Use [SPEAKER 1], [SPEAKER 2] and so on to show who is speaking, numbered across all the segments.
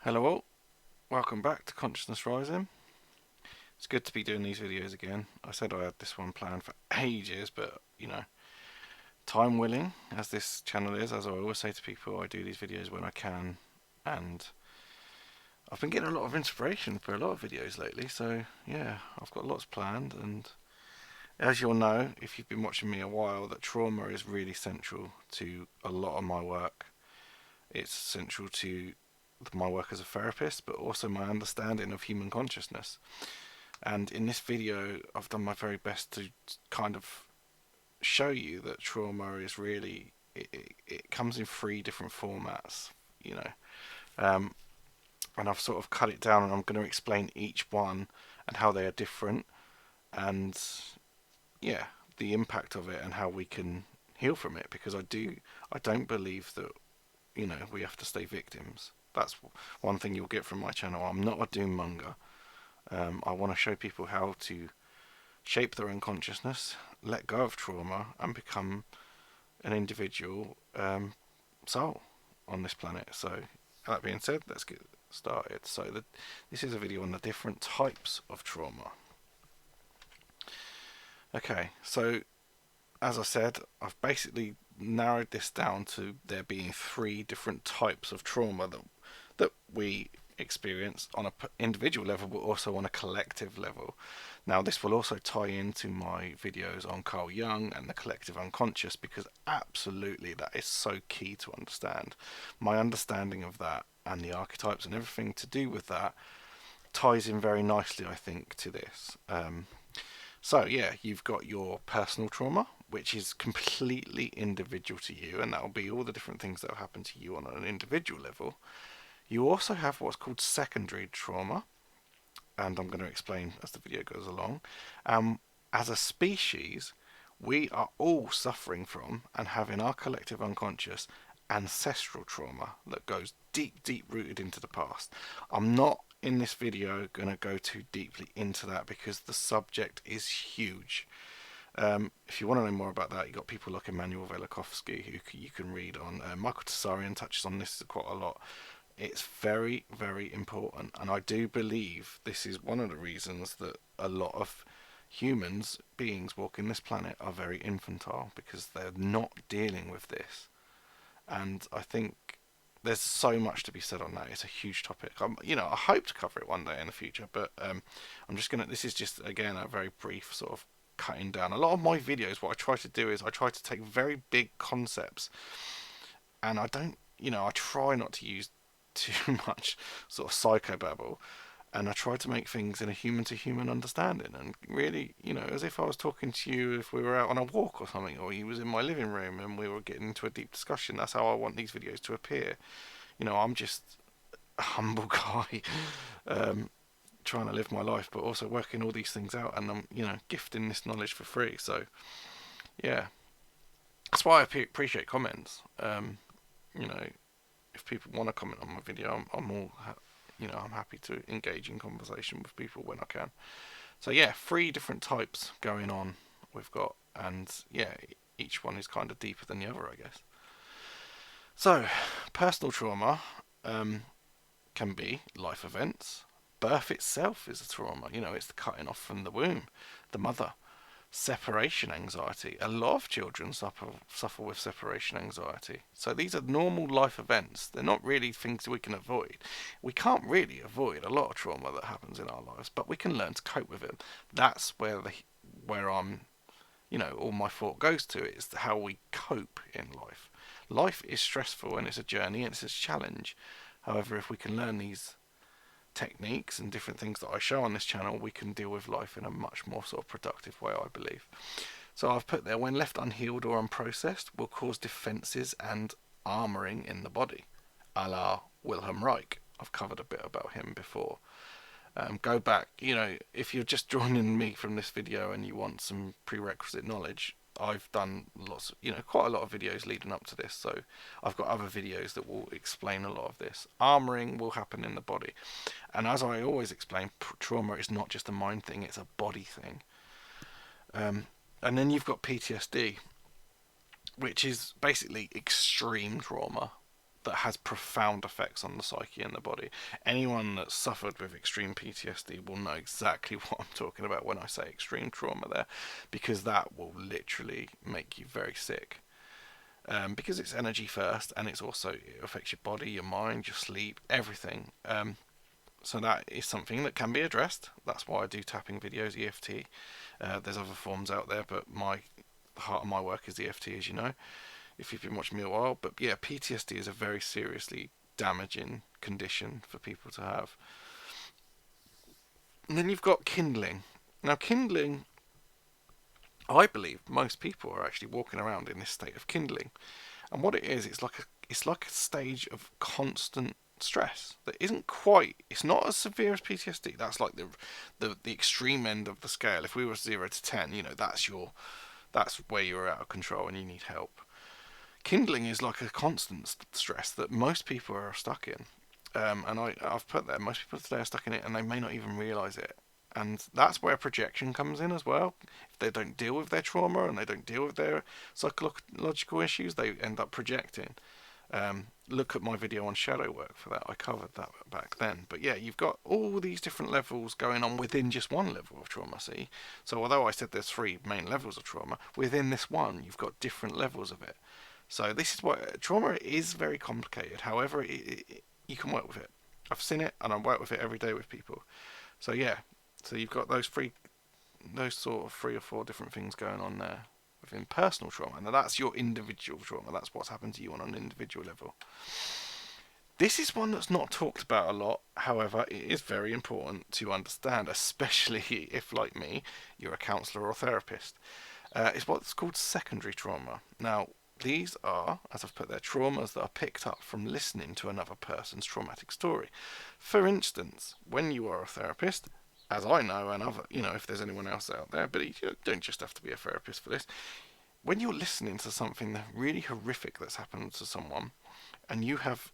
[SPEAKER 1] Hello all, welcome back to Consciousness Rising. It's good to be doing these videos again. I said I had this one planned for ages, but time willing, as this channel is, as I always say to people, I do these videos when I can, and I've been getting a lot of inspiration for a lot of videos lately, so yeah, I've got lots planned, and as you'll know, if you've been watching me a while, that trauma is really central to a lot of my work. It's central to my work as a therapist, but also my understanding of human consciousness. And in this video, I've done my very best to kind of show you that trauma is really, it comes in three different formats, you know. Um, and I've sort of cut it down, and I'm going to explain each one and how they are different, and yeah, the impact of it and how we can heal from it. Because I don't believe that we have to stay victims. That's one thing you'll get from my channel. I'm not a doom monger. I want to show people how to shape their own consciousness, let go of trauma, and become an individual soul on this planet. So, that being said, let's get started. So, this is a video on the different types of trauma. Okay, so as I said, I've basically narrowed this down to there being three different types of trauma that we experience on an individual level, but also on a collective level. Now, this will also tie into my videos on Carl Jung and the collective unconscious, because absolutely that is so key to understand. My understanding of that and the archetypes and everything to do with that ties in very nicely, I think, to this. So yeah, you've got your personal trauma, which is completely individual to you, and that will be all the different things that have happened to you on an individual level. You also have what's called secondary trauma, and I'm going to explain as the video goes along. As a species, we are all suffering from and have in our collective unconscious ancestral trauma that goes deep, deep rooted into the past. I'm not in this video going to go too deeply into that because the subject is huge. If you want to know more about that, you've got people like Emmanuel Velikovsky who you can read on. Michael Tsarian touches on this quite a lot. It's very, very important, and I do believe this is one of the reasons that a lot of humans, beings walking this planet, are very infantile, because they're not dealing with this. And I think there's so much to be said on that. It's a huge topic. I hope to cover it one day in the future, but I'm just gonna. This is just again a very brief sort of cutting down. A lot of my videos, what I try to do is I try to take very big concepts, and I don't. I try not to use too much sort of psychobabble, and I try to make things in a human to human understanding, and really, as if I was talking to you if we were out on a walk or something, or you was in my living room and we were getting into a deep discussion. That's how I want these videos to appear. I'm just a humble guy, um, trying to live my life, but also working all these things out, and I'm, gifting this knowledge for free. So, yeah, that's why I appreciate comments. You know, if people want to comment on my video, I'm all, I'm happy to engage in conversation with people when I can. So yeah, three different types going on we've got, and yeah, each one is kind of deeper than the other, I guess. So, personal trauma can be life events. Birth itself is a trauma. It's the cutting off from the womb, the mother. Separation anxiety. A lot of children suffer with separation anxiety. So these are normal life events. They're not really things we can avoid. We can't really avoid a lot of trauma that happens in our lives, but we can learn to cope with it. That's where all my thought goes to. It's how we cope in life. Life is stressful, and it's a journey, and it's a challenge. However, if we can learn these techniques and different things that I show on this channel, we can deal with life in a much more sort of productive way, I believe. So I've put there, when left unhealed or unprocessed, will cause defences and armouring in the body, a la Wilhelm Reich. I've covered a bit about him before. Go back, if you're just joining me from this video and you want some prerequisite knowledge, I've done quite a lot of videos leading up to this, so I've got other videos that will explain a lot of this. Armoring will happen in the body, and as I always explain, trauma is not just a mind thing, it's a body thing. And then you've got PTSD, which is basically extreme trauma. that has profound effects on the psyche and the body. Anyone that's suffered with extreme PTSD will know exactly what I'm talking about when I say extreme trauma there, because that will literally make you very sick. Because it's energy first, and it affects your body, your mind, your sleep, everything. So that is something that can be addressed. That's why I do tapping videos, EFT. There's other forms out there, but the heart of my work is EFT, as you know, if you've been watching me a while. But yeah, PTSD is a very seriously damaging condition for people to have. And then you've got kindling. Now, kindling, I believe most people are actually walking around in this state of kindling. And what it is, it's like a stage of constant stress that isn't quite. It's not as severe as PTSD. That's like the extreme end of the scale. If we were 0 to 10, that's where you're out of control and you need help. Kindling is like a constant stress that most people are stuck in. And I've put there, most people today are stuck in it and they may not even realise it. And that's where projection comes in as well. If they don't deal with their trauma and they don't deal with their psychological issues, they end up projecting. Look at my video on shadow work for that. I covered that back then. But yeah, you've got all these different levels going on within just one level of trauma, see? So although I said there's 3 main levels of trauma, within this one, you've got different levels of it. So this is why trauma is very complicated. However, you can work with it. I've seen it and I work with it every day with people. So yeah, so you've got those sort of 3 or 4 different things going on there within personal trauma. Now that's your individual trauma. That's what's happened to you on an individual level. This is one that's not talked about a lot. However, it is very important to understand, especially if, like me, you're a counsellor or therapist. It's what's called secondary trauma. Now, these are, as I've put there, traumas that are picked up from listening to another person's traumatic story. For instance, when you are a therapist, as I know, and other, if there's anyone else out there, but you don't just have to be a therapist for this. When you're listening to something really horrific that's happened to someone, and you have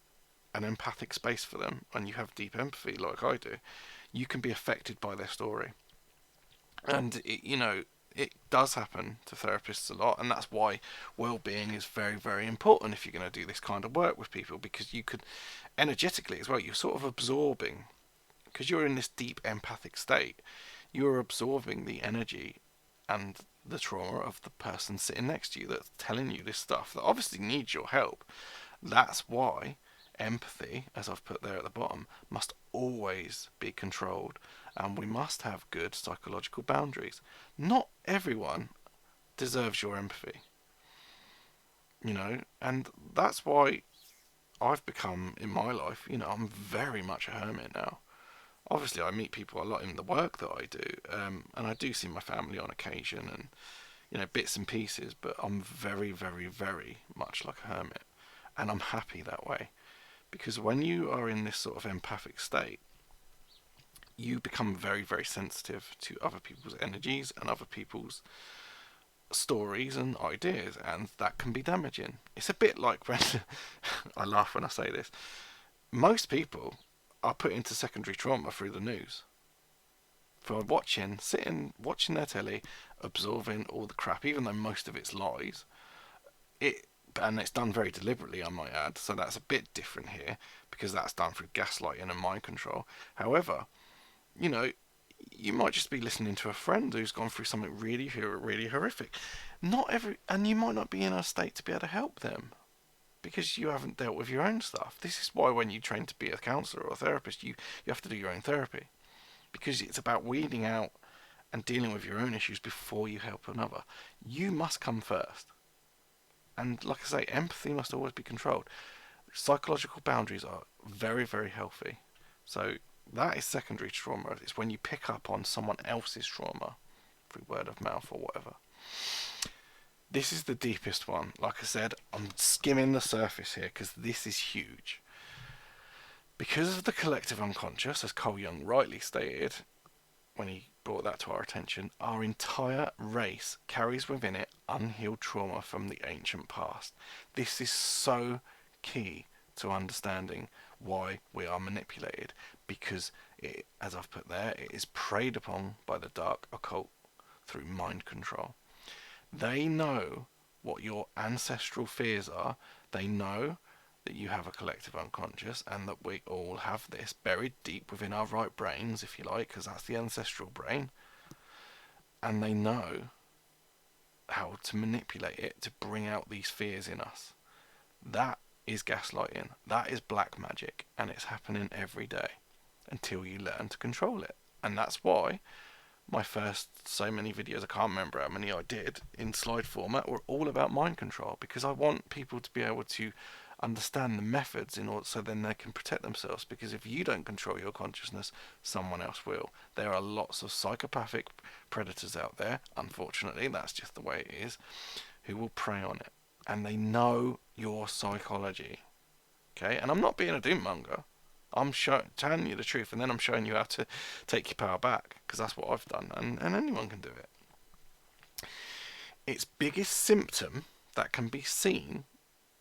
[SPEAKER 1] an empathic space for them, and you have deep empathy like I do, you can be affected by their story. And it does happen to therapists a lot, and that's why well-being is very, very important if you're going to do this kind of work with people, because you could energetically as well, you're sort of absorbing, because you're in this deep empathic state, you're absorbing the energy and the trauma of the person sitting next to you that's telling you this stuff that obviously needs your help. That's why empathy, as I've put there at the bottom, must always be controlled, and we must have good psychological boundaries. Not everyone deserves your empathy, and that's why I've become, in my life, I'm very much a hermit now. Obviously, I meet people a lot in the work that I do, and I do see my family on occasion, and bits and pieces. But I'm very, very, very much like a hermit, and I'm happy that way, because when you are in this sort of empathic state, you become very, very sensitive to other people's energies and other people's stories and ideas, and that can be damaging. It's a bit like when I laugh when I say this. Most people are put into secondary trauma through the news. For watching their telly, absorbing all the crap, even though most of it's lies. And it's done very deliberately, I might add, so that's a bit different here, because that's done through gaslighting and mind control. However, you might just be listening to a friend who's gone through something really, really horrific. And you might not be in a state to be able to help them, because you haven't dealt with your own stuff. This is why when you train to be a counsellor or a therapist, you have to do your own therapy, because it's about weeding out and dealing with your own issues before you help another. You must come first. And like I say, empathy must always be controlled. Psychological boundaries are very, very healthy. So that is secondary trauma. It's when you pick up on someone else's trauma through word of mouth or whatever. This is the deepest one. Like I said, I'm skimming the surface here because this is huge. Because of the collective unconscious, as Carl Jung rightly stated when he brought that to our attention, our entire race carries within it unhealed trauma from the ancient past. This is so key to understanding why we are manipulated, because it, as I've put there, it is preyed upon by the dark occult through mind control. They know what your ancestral fears are. They know that you have a collective unconscious and that we all have this buried deep within our right brains, if you like, because that's the ancestral brain, and they know how to manipulate it to bring out these fears in us. That is gaslighting. That is black magic, and it's happening every day until you learn to control it. And that's why my first so many videos, I can't remember how many I did in slide format, were all about mind control, because I want people to be able to understand the methods in order so then they can protect themselves. Because if you don't control your consciousness, someone else will. There are lots of psychopathic predators out there, unfortunately, that's just the way it is, who will prey on it, and they know your psychology. Okay, and I'm not being a doom monger. I'm telling you the truth, and then I'm showing you how to take your power back, because that's what I've done, and anyone can do it. Its biggest symptom that can be seen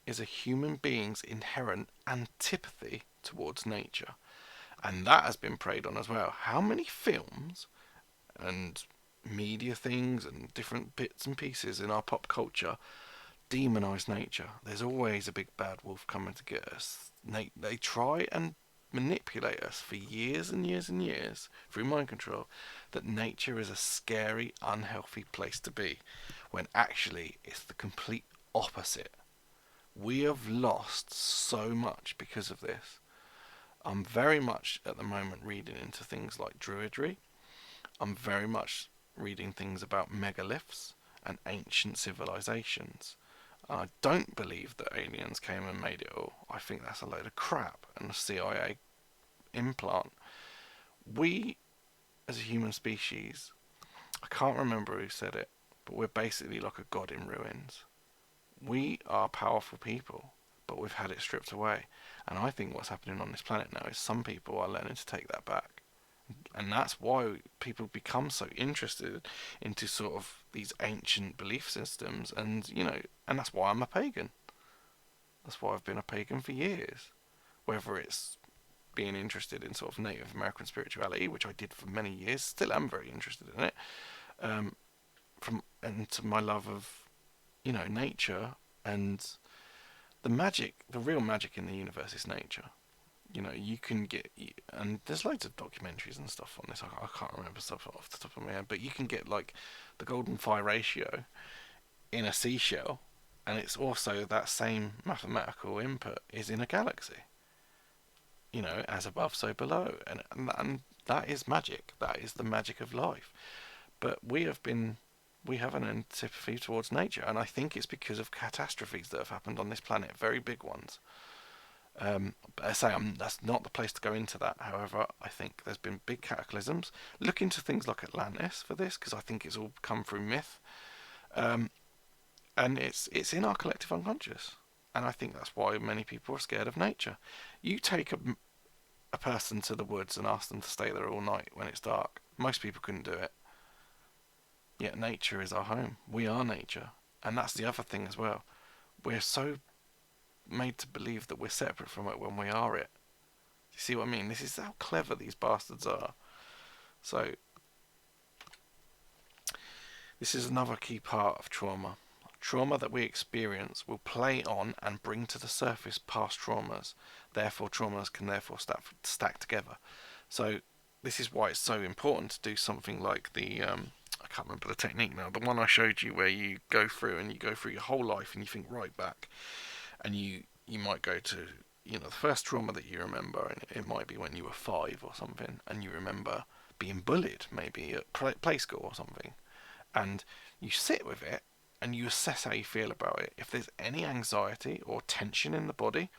[SPEAKER 1] is a human being's inherent antipathy towards nature, and that has been preyed on as well. How many films and media things and different bits and pieces in our pop culture demonize nature? There's always a big bad wolf coming to get us. They try and manipulate us for years and years and years through mind control that nature is a scary, unhealthy place to be, when actually it's the complete opposite. We have lost so much because of this. I'm very much at the moment reading into things like druidry. I'm very much reading things about megaliths and ancient civilizations. I don't believe that aliens came and made it all. I think that's a load of crap and a CIA implant. We, as a human species, I can't remember who said it, but we're basically like a god in ruins. We are powerful people, but we've had it stripped away. And I think what's happening on this planet now is some people are learning to take that back. And that's why people become so interested into sort of these ancient belief systems, and and that's why I'm a pagan. That's why I've been a pagan for years. Whether it's being interested in sort of Native American spirituality, which I did for many years, still am very interested in it. And to my love of nature and the magic, the real magic in the universe is nature. You can get, and there's loads of documentaries and stuff on this. I can't remember stuff off the top of my head, but you can get like the golden phi ratio in a seashell, and it's also that same mathematical input is in a galaxy. As above, so below, and that is magic. That is the magic of life. But we have an antipathy towards nature, and I think it's because of catastrophes that have happened on this planet, very big ones. But I say that's not the place to go into that. However, I think there's been big cataclysms. Look into things like Atlantis for this, because I think it's all come through myth, and it's in our collective unconscious. And I think that's why many people are scared of nature. You take a person to the woods and ask them to stay there all night when it's dark. Most people couldn't do it. Yet nature is our home. We are nature, and that's the other thing as well. We're so made to believe that we're separate from it when we are it. You see what I mean? This is how clever these bastards are. So, this is another key part of trauma. Trauma that we experience will play on and bring to the surface past traumas. Therefore, traumas can stack together. So, this is why it's so important to do something like the I can't remember the technique now. The one I showed you, where you go through your whole life and you think right back, and you might go to the first trauma that you remember, and it might be when you were 5 or something, and you remember being bullied maybe at play school or something, and you sit with it and you assess how you feel about it. If there's any anxiety or tension in the body,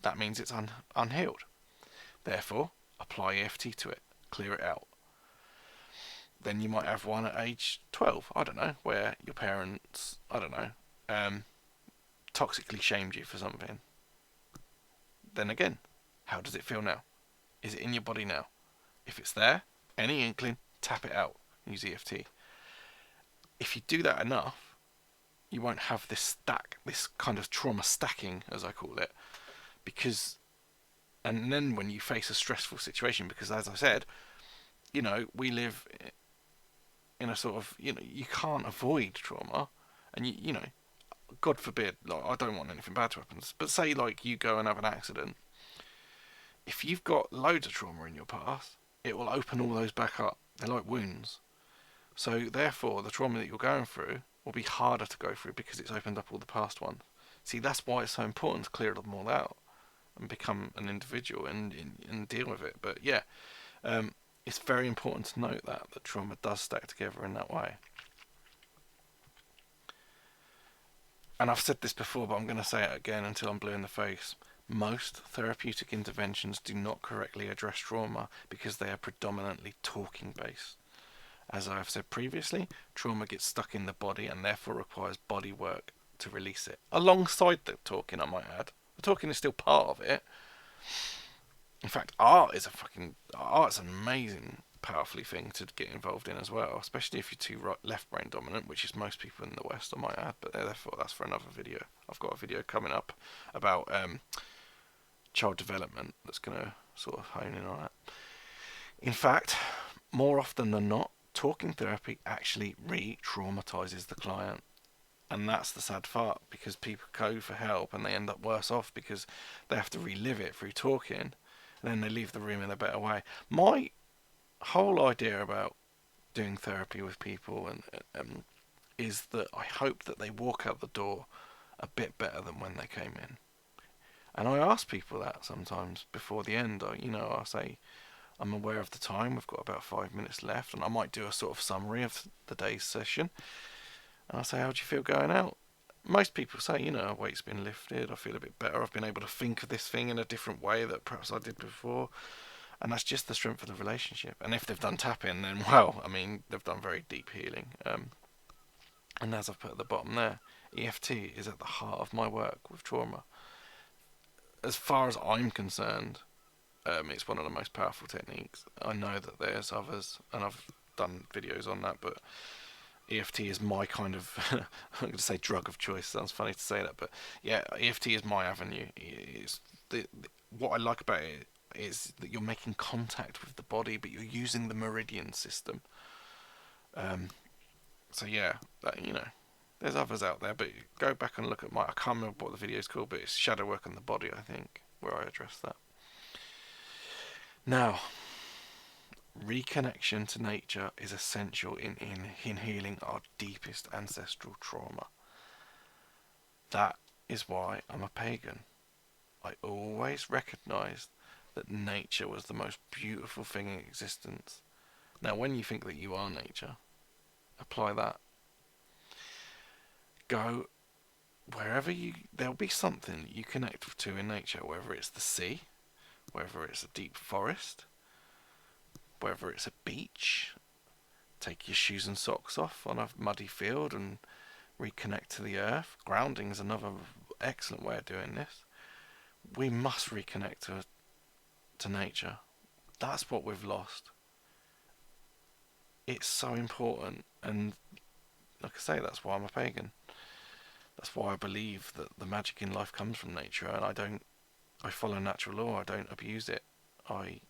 [SPEAKER 1] that means it's unhealed. Therefore, apply EFT to it, clear it out. Then you might have one at age 12, I don't know, where your parents, I don't know, toxically shamed you for something. Then again, how does it feel now? Is it in your body now? If it's there, any inkling, tap it out, use EFT. If you do that enough, you won't have this kind of trauma stacking, as I call it, and then when you face a stressful situation, because as I said, we live in a sort of, you can't avoid trauma, and God forbid, like, I don't want anything bad to happen, but say like you go and have an accident. If you've got loads of trauma in your past, it will open all those back up. They're like wounds. So therefore, the trauma that you're going through will be harder to go through because it's opened up all the past ones. See, that's why it's so important to clear them all out and become an individual and deal with it. But yeah, um, it's very important to note that trauma does stack together in that way. And I've said this before, but I'm going to say it again until I'm blue in the face. Most therapeutic interventions do not correctly address trauma because they are predominantly talking based. As I have said previously, trauma gets stuck in the body and therefore requires body work to release it. Alongside the talking, I might add. The talking is still part of it. In fact, art's an amazing, powerfully thing to get involved in as well, especially if you're too left brain dominant, which is most people in the West, I might add. But therefore, that's for another video. I've got a video coming up about child development that's going to sort of hone in on it. In fact, more often than not, talking therapy actually re-traumatizes the client. And that's the sad part, because people go for help and they end up worse off because they have to relive it through talking, and then they leave the room in a better way. My whole idea about doing therapy with people is that I hope that they walk out the door a bit better than when they came in. And I ask people that sometimes before the end. I say, I'm aware of the time, we've got about 5 minutes left, and I might do a sort of summary of the day's session. And I say, how do you feel going out? Most people say, weight's been lifted, I feel a bit better, I've been able to think of this thing in a different way that perhaps I did before. And that's just the strength of the relationship. And if they've done tapping, then, well, I mean, they've done very deep healing. And as I've put at the bottom there, EFT is at the heart of my work with trauma. As far as I'm concerned, it's one of the most powerful techniques. I know that there's others, and I've done videos on that, but EFT is my kind of, I'm going to say drug of choice. Sounds funny to say that, but yeah, EFT is my avenue. What I like about it is that you're making contact with the body, but you're using the meridian system. So yeah, there's others out there, but go back and look at I can't remember what the video is called, but it's Shadow Work on the Body, I think, where I address that. Now, reconnection to nature is essential in healing our deepest ancestral trauma. That is why I'm a pagan. I always recognised that nature was the most beautiful thing in existence. Now, when you think that you are nature, apply that. Go wherever there'll be something that you connect to in nature, whether it's the sea, whether it's a deep forest, whether it's a beach. Take your shoes and socks off on a muddy field and reconnect to the earth. Grounding is another excellent way of doing this. We must reconnect to nature. That's what we've lost. It's so important, and like I say, that's why I'm a pagan. That's why I believe that the magic in life comes from nature, and I follow natural law. I don't abuse it. I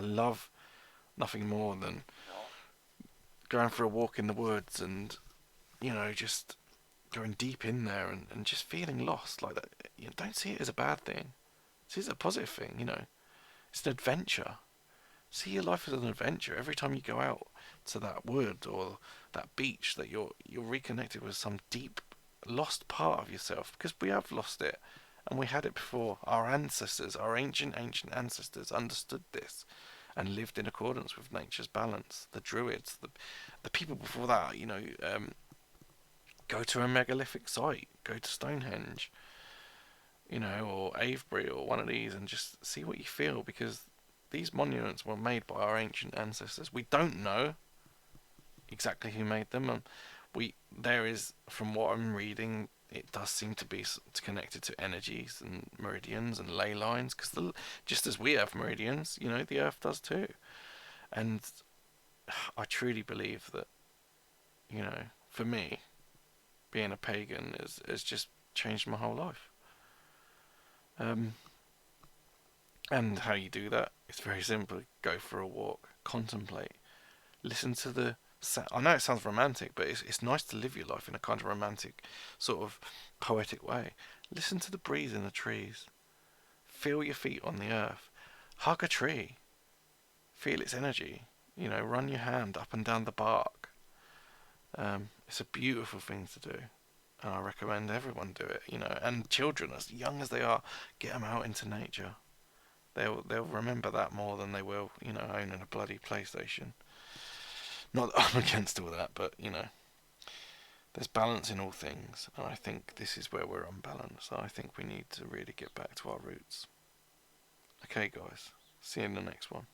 [SPEAKER 1] love nothing more than going for a walk in the woods and, just going deep in there and just feeling lost like that. Don't see it as a bad thing. See it as a positive thing, It's an adventure. See your life as an adventure. Every time you go out to that wood or that beach, that you're reconnected with some deep lost part of yourself, because we have lost it, and we had it before. Our ancestors, our ancient ancestors, understood this and lived in accordance with nature's balance. The Druids, the people before that, go to a megalithic site, go to Stonehenge, or Avebury or one of these, and just see what you feel, because these monuments were made by our ancient ancestors. We don't know exactly who made them, and there is, from what I'm reading, it does seem to be connected to energies and meridians and ley lines, because just as we have meridians, the Earth does too. And I truly believe that, for me, being a pagan has just changed my whole life. And how you do that? It's very simple. Go for a walk, contemplate, listen to the I know it sounds romantic, but it's nice to live your life in a kind of romantic, sort of poetic way. Listen to the breeze in the trees. Feel your feet on the earth. Hug a tree. Feel its energy. Run your hand up and down the bark. It's a beautiful thing to do, and I recommend everyone do it. And children, as young as they are, get them out into nature. They'll remember that more than they will, owning a bloody PlayStation. Not that I'm against all that, but there's balance in all things, and I think this is where we're unbalanced. I think we need to really get back to our roots. Okay, guys, see you in the next one.